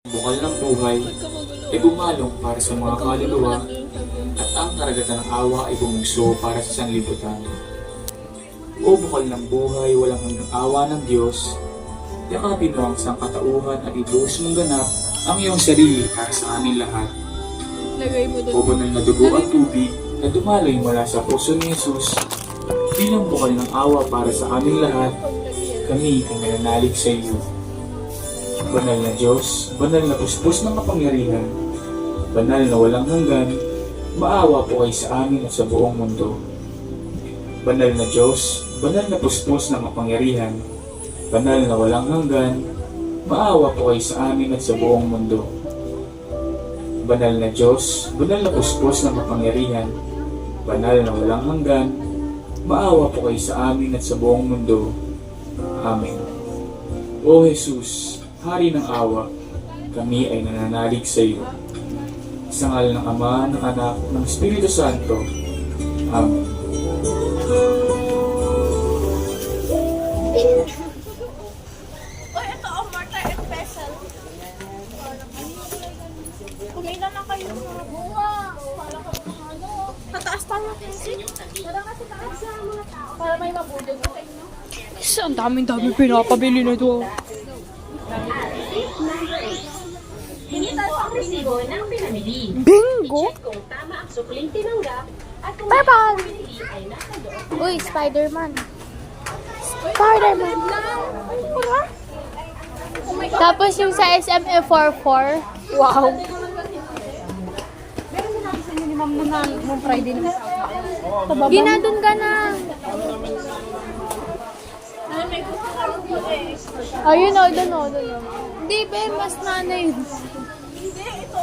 Bukal ng buhay ay bumalong para sa mga kaluluwa at ang karagatan ng awa ay bumugso para sa sanlibutan. O bukal ng buhay, walang hanggang awa ng Diyos, yakapin mo ang sangkatauhan at ibuhos mong ganap ang iyong sarili para sa amin lahat. O banal na dugo at tubig na dumaloy mula sa puso ni Jesus, bilang bukal ng awa para sa aming lahat, kami ay nananalig sa iyo. Banal na Diyos, banal na puspos ng kapangyarihan, banal na walang hanggan, maawa po kayo sa amin at sa buong mundo. Banal na Diyos, banal na puspos ng kapangyarihan, banal na walang hanggan, maawa po kayo sa amin at sa buong mundo. Banal na Diyos, banal na puspos ng kapangyarihan, banal na walang hanggan, maawa po kayo sa amin at sa buong mundo. Amen. O Jesus, Hari ng awa, kami ay nananalig sa iyo. Sa ngalan ng Ama, ng Anak, ng Espiritu Santo. Amen. Uy, ito ang mortar and pestle. Kumina na kayo mga bunga. Para ka ano. Tataas tayo natin. Para kasi taas sa mga tao. Para may mabudog sa inyo. Isa, ang daming pinapabili na ito. Hingi tayo ang resibo ng pinamili. Bingo! I-check kung tama ang sukling tinanggap at kung Bye-bye! ang pinili ay nasa loob. Uy, Spider-Man. Spider-Man. Tapos yung sa SMF44. Wow. Nung Friday na. Ginadun ka na. Ay, may gusto ka rin po eh. Ayun o, dun o. Hindi, be, mas nanay. Hindi, ito.